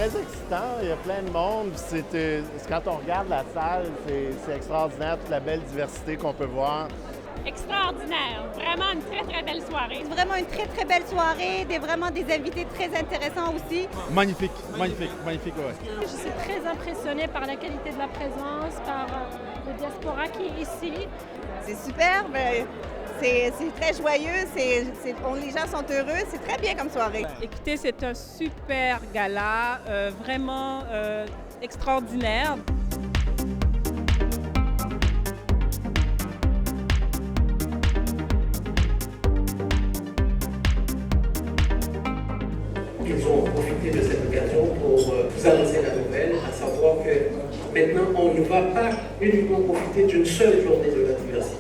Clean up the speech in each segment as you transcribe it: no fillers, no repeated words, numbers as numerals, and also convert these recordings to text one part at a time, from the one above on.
très excitant. Il y a plein de monde. Quand on regarde la salle, c'est extraordinaire, toute la belle diversité qu'on peut voir. Extraordinaire. Vraiment une très, très belle soirée. Vraiment une très, très belle soirée. Vraiment des invités très intéressants aussi. Magnifique, ouais. Je suis très impressionnée par la qualité de la présence, par le diaspora qui est ici. C'est super. C'est très joyeux. Les gens sont heureux. C'est très bien comme soirée. Écoutez, c'est un super gala, vraiment extraordinaire. Ils ont profité de cette occasion pour vous annoncer la nouvelle, à savoir que maintenant on ne va pas uniquement profiter d'une seule journée de la diversité.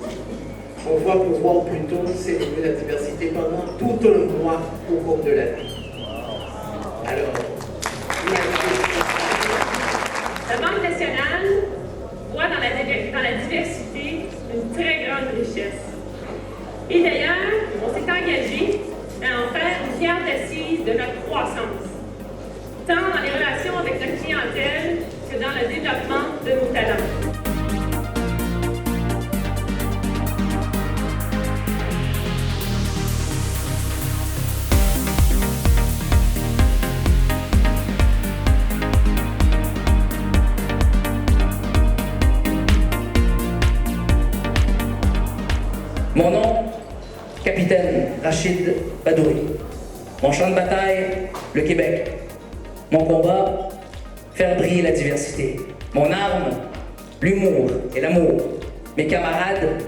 On va pouvoir plutôt célébrer la diversité pendant tout un mois au cours de l'année. Alors, La Banque nationale voit dans la diversité une très grande richesse. Et d'ailleurs, on s'est engagé à en faire une pierre d'assise de notre croissance, tant dans les relations avec notre clientèle que dans le développement de nos talents. Mon nom, capitaine Rachid Badouri. Mon champ de bataille, le Québec. Mon combat, faire briller la diversité. Mon arme, l'humour et l'amour. Mes camarades,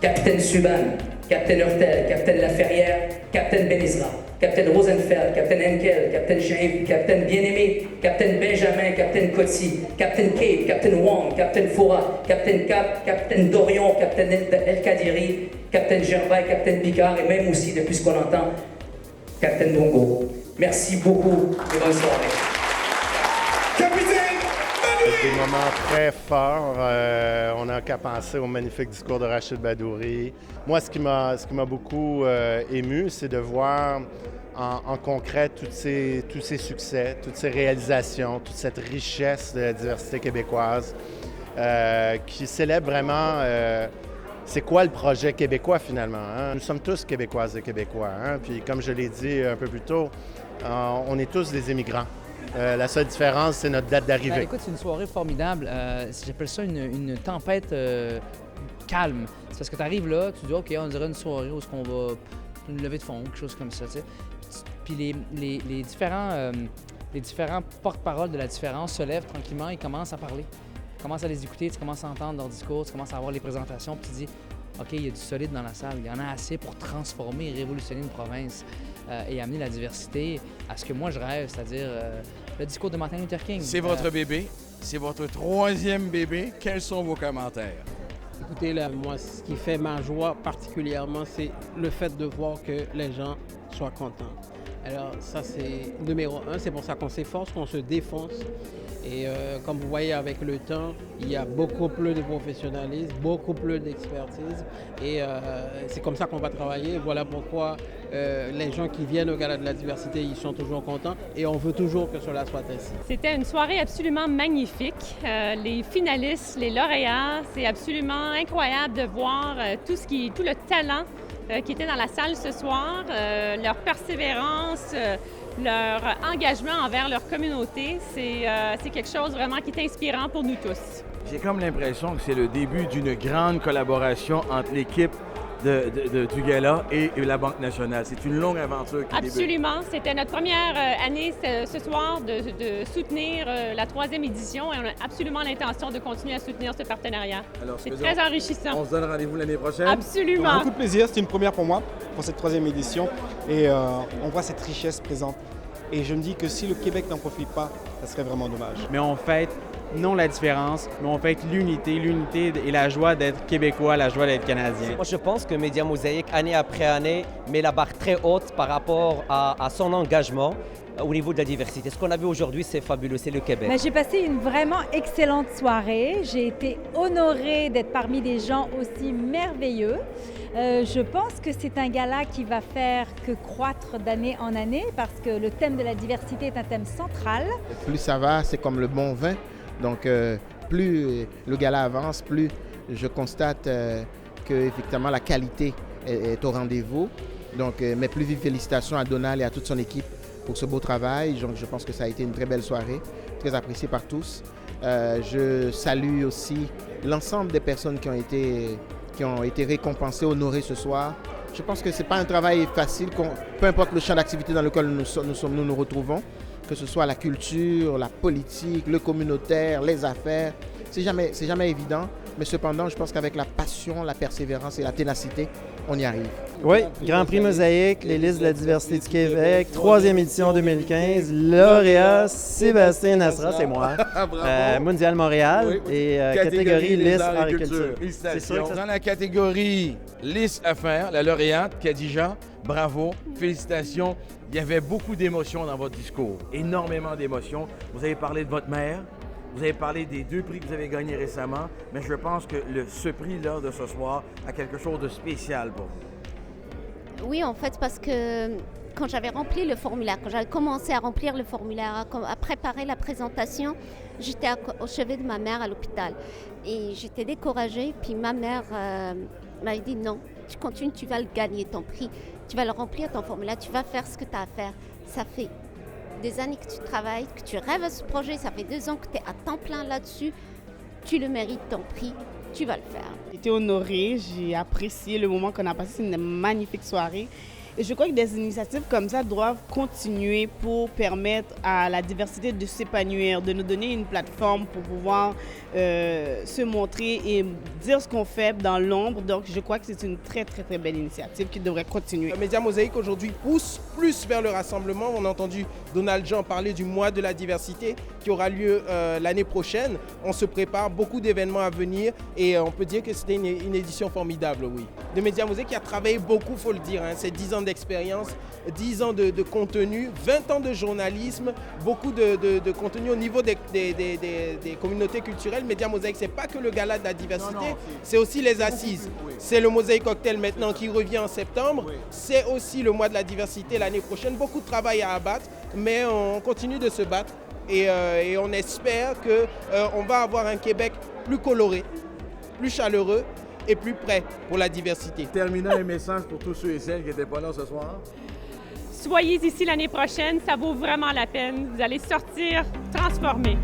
capitaine Subban, capitaine Hurtel, capitaine Laferrière, capitaine Benizra, capitaine Rosenfeld, capitaine Henkel, capitaine Chaim, capitaine Bien-Aimé, capitaine Benjamin, capitaine Coty, capitaine Cape, capitaine Wong, capitaine Foura, capitaine Cap, capitaine Dorion, capitaine El Kadiri, capitaine Gervais, capitaine Picard et même aussi, depuis ce qu'on entend, capitaine Bongo. Merci beaucoup et bonne soirée. Des moments très forts. On n'a qu'à penser au magnifique discours de Rachid Badouri. Moi, ce qui m'a beaucoup ému, c'est de voir en concret tous ces succès, toutes ces réalisations, toute cette richesse de la diversité québécoise qui célèbre vraiment c'est quoi le projet québécois finalement. Hein? Nous sommes tous Québécoises et Québécois. Hein? Puis comme je l'ai dit un peu plus tôt, on est tous des immigrants. La seule différence, c'est notre date d'arrivée. Écoute, c'est une soirée formidable. J'appelle ça une tempête calme. C'est parce que tu arrives là, tu dis, OK, on dirait une soirée où on va une levée de fond, quelque chose comme ça. Tu sais. Puis les différents porte-parole de la différence se lèvent tranquillement et commencent à parler. Tu commences à les écouter, tu commences à entendre leurs discours, tu commences à avoir les présentations, puis tu dis, OK, il y a du solide dans la salle. Il y en a assez pour transformer et révolutionner une province et amener la diversité à ce que moi je rêve, c'est-à-dire le discours de Martin Luther King. C'est votre bébé, c'est votre troisième bébé. Quels sont vos commentaires? Écoutez, là, moi, ce qui fait ma joie particulièrement, c'est le fait de voir que les gens soient contents. Alors ça, c'est numéro un. C'est pour ça qu'on s'efforce, qu'on se défonce. Et comme vous voyez, avec le temps, il y a beaucoup plus de professionnalisme, beaucoup plus d'expertise. Et c'est comme ça qu'on va travailler. Voilà pourquoi les gens qui viennent au Gala de la diversité, ils sont toujours contents. Et on veut toujours que cela soit ainsi. C'était une soirée absolument magnifique. Les finalistes, les lauréats, c'est absolument incroyable de voir tout le talent qui était dans la salle ce soir, leur persévérance, leur engagement envers leur communauté. C'est quelque chose vraiment qui est inspirant pour nous tous. J'ai comme l'impression que c'est le début d'une grande collaboration entre l'équipe du gala et la Banque nationale. C'est une longue aventure qui débute. Absolument. C'était notre première année ce soir de soutenir la 3e édition et on a absolument l'intention de continuer à soutenir ce partenariat. C'est très enrichissant. On se donne rendez-vous l'année prochaine? Absolument. Beaucoup de plaisir. C'est une première pour moi, pour cette 3e édition. Et on voit cette richesse présente. Et je me dis que si le Québec n'en profite pas, ça serait vraiment dommage. Mais on fête non la différence, mais on fête l'unité et la joie d'être québécois, la joie d'être canadien. Moi, je pense que Média Mosaïque, année après année, met la barre très haute par rapport à son engagement. au niveau de la diversité. Ce qu'on a vu aujourd'hui, c'est fabuleux, c'est le Québec. J'ai passé une vraiment excellente soirée. J'ai été honorée d'être parmi des gens aussi merveilleux. Je pense que c'est un gala qui va faire que croître d'année en année parce que le thème de la diversité est un thème central. Plus ça va, c'est comme le bon vin. Donc, plus le gala avance, plus je constate que effectivement la qualité est au rendez-vous. Donc, mes plus vives félicitations à Donald et à toute son équipe pour ce beau travail. Donc, je pense que ça a été une très belle soirée, très appréciée par tous. Je salue aussi l'ensemble des personnes qui ont été récompensées, honorées ce soir. Je pense que ce n'est pas un travail facile, peu importe le champ d'activité dans lequel nous nous retrouvons, que ce soit la culture, la politique, le communautaire, les affaires. C'est jamais évident, mais cependant, je pense qu'avec la passion, la persévérance et la ténacité, on y arrive. Oui, Grand Prix Mosaïque, les listes de la diversité du Québec, 3e édition 2015, lauréat Sébastien Nasra, c'est moi, Mondial Montréal, oui. Et catégorie liste art et culture. Félicitations. Dans la catégorie liste à faire, la lauréate, Khadija, bravo, félicitations. Il y avait beaucoup d'émotions dans votre discours, énormément d'émotions. Vous avez parlé de votre mère, vous avez parlé des 2 prix que vous avez gagnés récemment, mais je pense que ce prix-là de ce soir a quelque chose de spécial pour vous. Oui, en fait, parce que quand j'avais rempli le formulaire, quand j'avais commencé à remplir le formulaire, à préparer la présentation, j'étais au chevet de ma mère à l'hôpital. Et j'étais découragée, puis ma mère m'avait dit non, tu continues, tu vas le gagner ton prix, tu vas le remplir ton formulaire, tu vas faire ce que tu as à faire. Ça fait des années que tu travailles, que tu rêves à ce projet, ça fait 2 ans que tu es à temps plein là-dessus, tu le mérites ton prix, tu vas le faire. J'ai été honorée, j'ai apprécié le moment qu'on a passé, c'est une magnifique soirée. Et je crois que des initiatives comme ça doivent continuer pour permettre à la diversité de s'épanouir, de nous donner une plateforme pour pouvoir se montrer et dire ce qu'on fait dans l'ombre. Donc je crois que c'est une très belle initiative qui devrait continuer. Média Mosaïque aujourd'hui pousse plus vers le rassemblement. On a entendu Donald Jean parler du mois de la diversité qui aura lieu l'année prochaine. On se prépare, beaucoup d'événements à venir et on peut dire que c'était une édition formidable, oui. De Média Mosaïque qui a travaillé beaucoup, il faut le dire, hein. C'est 10 ans d'expérience, 10 ans de contenu, 20 ans de journalisme, beaucoup de contenu au niveau des communautés culturelles. Média Mosaïque, c'est pas que le gala de la diversité, c'est aussi les assises. Oui. C'est le Mosaïque Cocktail maintenant qui revient en septembre. Oui. C'est aussi le mois de la diversité l'année prochaine. Beaucoup de travail à abattre, mais on continue de se battre et on espère qu'on va avoir un Québec plus coloré, plus chaleureux et plus prêt pour la diversité. Terminant un message pour tous ceux et celles qui n'étaient pas là ce soir. Soyez ici l'année prochaine, ça vaut vraiment la peine. Vous allez sortir transformés.